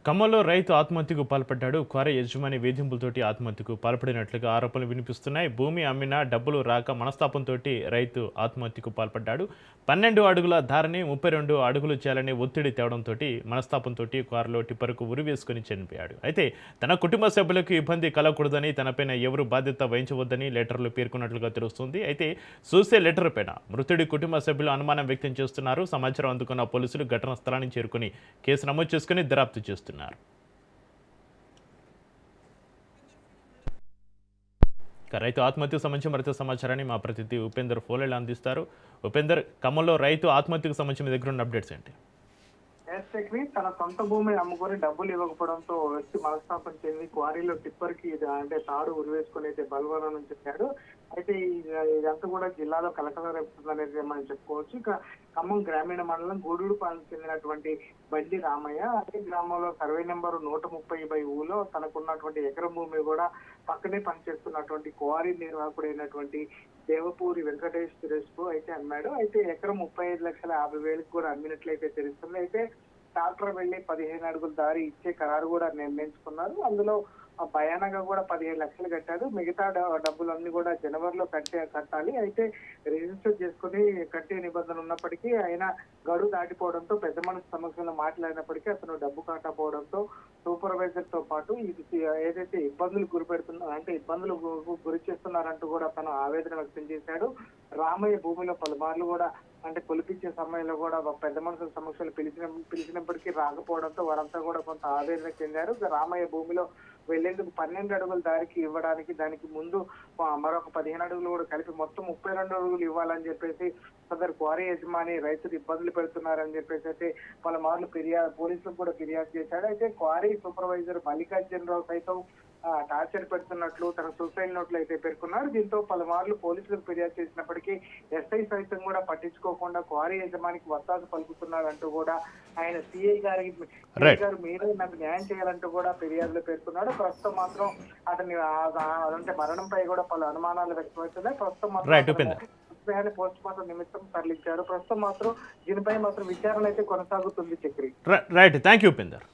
ఖమ్మంలో రైతు ఆత్మహత్యకు పాల్పడ్డాడు. క్వారీ యజమాని వేధింపులతోటి ఆత్మహత్యకు పాల్పడినట్లుగా ఆరోపణలు వినిపిస్తున్నాయి. భూమి అమ్మినా డబ్బులు రాక మనస్తాపంతోటి రైతు ఆత్మహత్యకు పాల్పడ్డాడు. 12 అడుగుల దారిని 32 అడుగులు చేయాలని ఒత్తిడి తేవడంతోటి మనస్తాపంతోటి కారులో టిప్పర్కు ఉరివేసుకుని చనిపోయాడు. అయితే తన కుటుంబ సభ్యులకు ఇబ్బంది కలగకూడదని తనపైన ఎవరు బాధ్యత వహించవద్దని లెటర్లో పేర్కొన్నట్లుగా తెలుస్తుంది. అయితే చూసే లెటర్ పైన మృతుడి కుటుంబ సభ్యులు అనుమానం వ్యక్తం చేస్తున్నారు. సమాచారం అందుకున్న పోలీసులు ఘటనా స్థలానికి చేరుకుని కేసు నమోదు చేసుకుని దర్యాప్తు చేస్తున్నారు. రైతు ఆత్మహత్యకు సంబంధించి మరింత సమాచారాన్ని మా ప్రతినిధి ఉపేందర్ ఫోన్లో అందిస్తారు. ఉపేందర్, ఖమ్మంలో రైతు ఆత్మహత్యకు సంబంధించి మీ దగ్గర ఉన్న అప్డేట్స్ ఏంటి? తన సొంత భూమిని అమ్ముకొని డబ్బులు ఇవ్వకపోవడంతో వ్యక్తి మనస్తాపం చెంది క్వారీలో టిప్పర్ కి అంటే తాడు ఉరివేసుకుని అయితే బలవనం చేశాడు. అయితే ఇదంతా కూడా జిల్లాలో కలకలం రేపుతుందనేది మనం చెప్పుకోవచ్చు. ఇక ఖమ్మం గ్రామీణ మండలం గూడూరుపాలెం చెందినటువంటి బండి రామయ్య అదే గ్రామంలో సర్వే నెంబరు 130/ఊలో తనకున్నటువంటి ఎకరం భూమి కూడా పక్కనే పనిచేస్తున్నటువంటి క్వారీ నిర్వాహకుడైనటువంటి దేవపూరి వెంకటేష్ సురేష్ కు అయితే అమ్మాడు. అయితే ఎకరం 35,50,000 కూడా అమ్మినట్లయితే తెలుస్తుంది. అయితే డాక్టర్ వెళ్లి 15 అడుగుల దారి ఇచ్చే ఖరారు కూడా నిర్ణయించుకున్నారు. అందులో భయానగా కూడా 15 లక్షలు కట్టాడు. మిగతా డబ్బులన్నీ కూడా జనవరిలో కట్టాలి. అయితే రిజిస్టర్ చేసుకుని కట్టే నిబంధన ఉన్నప్పటికీ ఆయన గడువు దాటిపోవడంతో పెద్ద మనసు సమక్షంలో మాట్లాడినప్పటికీ అతను డబ్బు కాకపోవడంతో సూపర్వైజర్ తో పాటు ఇది ఏదైతే ఇబ్బందులు ఇబ్బందులు గురి చేస్తున్నారంటూ కూడా తను ఆవేదన వ్యక్తం చేశాడు. రామయ్య భూమిలో పలుమార్లు కూడా కొలిపించే సమయంలో కూడా పెద్ద మనుషుల సమక్షంలో పిలిచినప్పటికీ రాకపోవడంతో వారంతా కూడా కొంత ఆవేదన చెందారు. రామయ్య భూమిలో వెళ్లేందుకు 12 అడుగుల దారికి ఇవ్వడానికి దానికి ముందు మరొక 15 అడుగులు కూడా కలిపి మొత్తం 32 అడుగులు ఇవ్వాలని చెప్పేసి సదరు క్వారీ యజమాని రైతులు ఇబ్బందులు పెడుతున్నారని చెప్పేసి అయితే పలుమార్లు పోలీసులకు కూడా ఫిర్యాదు చేశాడు. అయితే క్వారీ సూపర్వైజర్ మల్లికార్జున రావు సైతం టార్చర్ పెడుతున్నట్లు తన సూసైడ్ నోట్లు అయితే పేర్కొన్నారు. దీంతో పలుమార్లు పోలీసులకు ఫిర్యాదు చేసినప్పటికీ ఎస్ఐ సైతం కూడా పట్టించుకోకుండా క్వారీ యజమానికి వత్తాసు పలుకుతున్నారంటూ కూడా ఆయన సిఐ గారు మీరే నాకు న్యాయం చేయాలంటూ కూడా ఫిర్యాదులో పేర్కొన్నాడు. ప్రస్తుతం మాత్రం అతని మరణంపై కూడా పలు అనుమానాలు వ్యక్తమవుతున్నాయి. ప్రస్తుతం మాత్రం పోస్ట్ మార్టం నిమిత్తం తరలించారు. ప్రస్తుతం మాత్రం దీనిపై మాత్రం విచారణ అయితే కొనసాగుతుంది. Chakri right, thank you Upender.